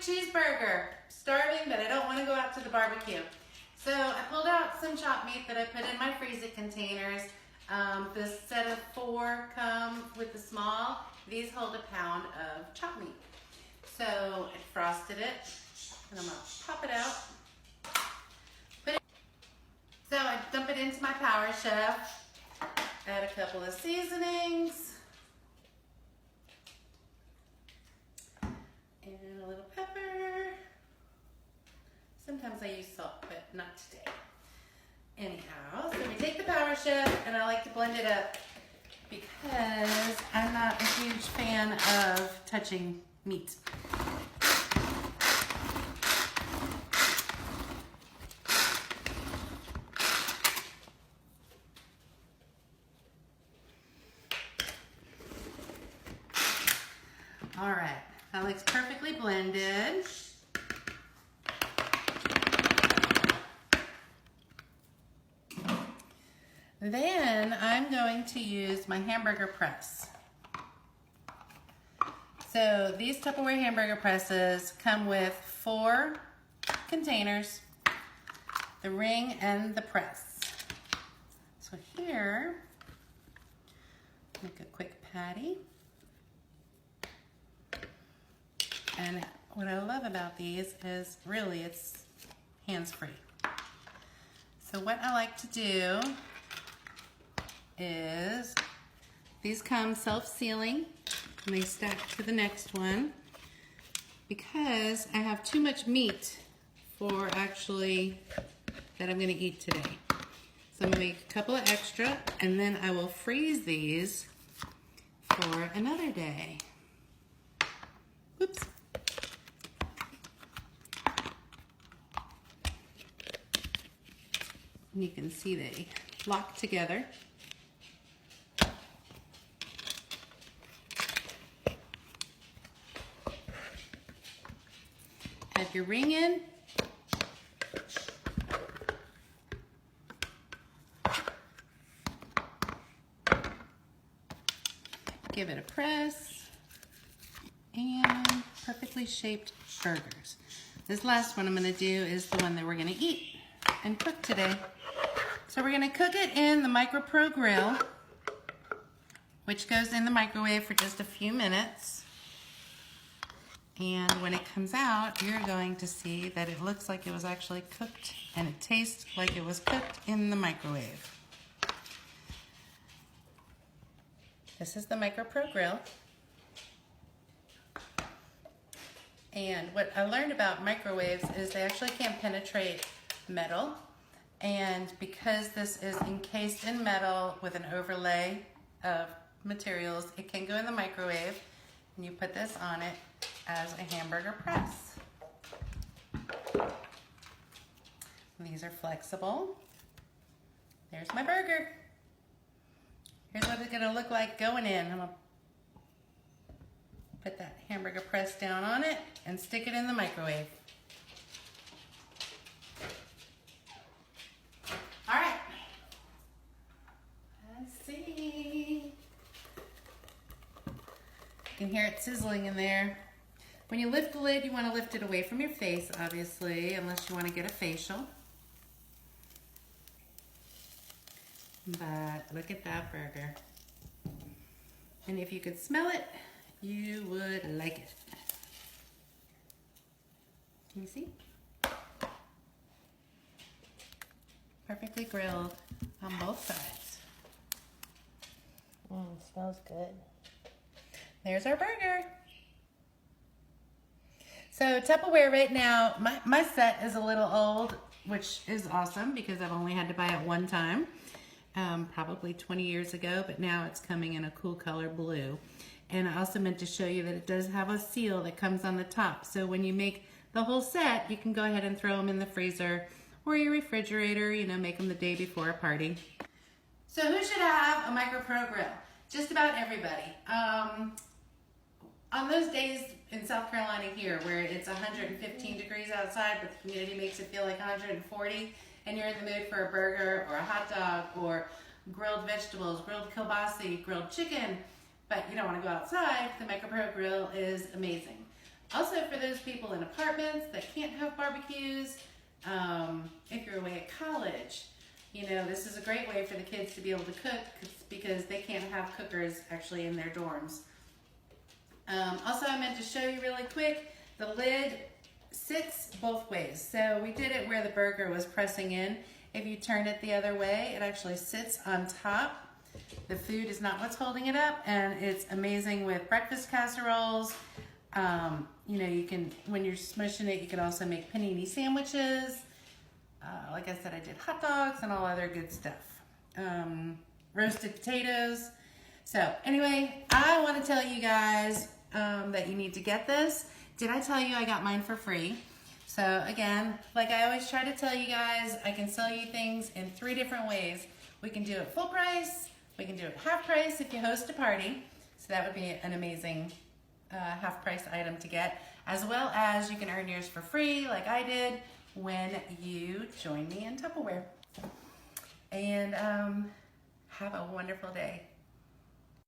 cheeseburger. Starving, but I don't want to go out to the barbecue. So I pulled out some chopped meat that I put in my freezer containers. This set of 4 come with the small. These hold a pound of chopped meat. So I frosted it, and I'm gonna pop it out. So I dump it into my Power Chef. Add a couple of seasonings. And a little pepper. Sometimes I use salt, but not today. Anyhow, so we take the Power Chef, and I like to blend it up because I'm not a huge fan of touching meat. All right, that looks perfectly blended. Then I'm going to use my Hamburger Press. So these Tupperware hamburger presses come with 4 containers, the ring and the press. So here, make a quick patty. And what I love about these is really it's hands-free. So what I like to do is, these come self-sealing and they stack to the next one because I have too much meat for actually that I'm gonna eat today. So I'm gonna make a couple of extra and then I will freeze these for another day. Oops. And you can see they lock together. Add your ring in. Give it a press. And perfectly shaped burgers. This last one I'm going to do is the one that we're going to eat and cook today. So we're going to cook it in the MicroPro grill, which goes in the microwave for just a few minutes. And when it comes out, you're going to see that it looks like it was actually cooked and it tastes like it was cooked in the microwave. This is the MicroPro grill. And what I learned about microwaves is they actually can't penetrate metal. And because this is encased in metal with an overlay of materials, it can go in the microwave. And you put this on it as a hamburger press. And these are flexible. There's my burger. Here's what it's gonna look like going in. I'm gonna put that hamburger press down on it and stick it in the microwave. All right. Let's see. You can hear it sizzling in there. When you lift the lid, you want to lift it away from your face, obviously, unless you want to get a facial. But look at that burger. And if you could smell it, you would like it. Can you see? Perfectly grilled on both sides. Smells good. There's our burger. So Tupperware right now, my set is a little old, which is awesome because I've only had to buy it one time, probably 20 years ago, but now it's coming in a cool color blue. And I also meant to show you that it does have a seal that comes on the top. So when you make the whole set, you can go ahead and throw them in the freezer or your refrigerator, you know, make them the day before a party. So who should have a MicroPro grill? Just about everybody. On those days in South Carolina here where it's 115 degrees outside but the humidity makes it feel like 140 and you're in the mood for a burger or a hot dog or grilled vegetables, grilled kielbasa, grilled chicken, but you don't want to go outside, the MicroPro grill is amazing. Also for those people in apartments that can't have barbecues, if you're away at college, you know, this is a great way for the kids to be able to cook because they can't have cookers actually in their dorms. Also, I meant to show you really quick, the lid sits both ways. So we did it where the burger was pressing in. If you turn it the other way, it actually sits on top. The food is not what's holding it up, and it's amazing with breakfast casseroles. You know, you can, when you're smushing it, you can also make panini sandwiches. Like I said, I did hot dogs and all other good stuff. Roasted potatoes. So anyway, I want to tell you guys that you need to get this. Did I tell you I got mine for free? So again, like I always try to tell you guys, I can sell you things in 3 different ways. We can do it full price. We can do it half price if you host a party. So that would be an amazing half price item to get, as well as you can earn yours for free like I did when you join me in Tupperware. And have a wonderful day.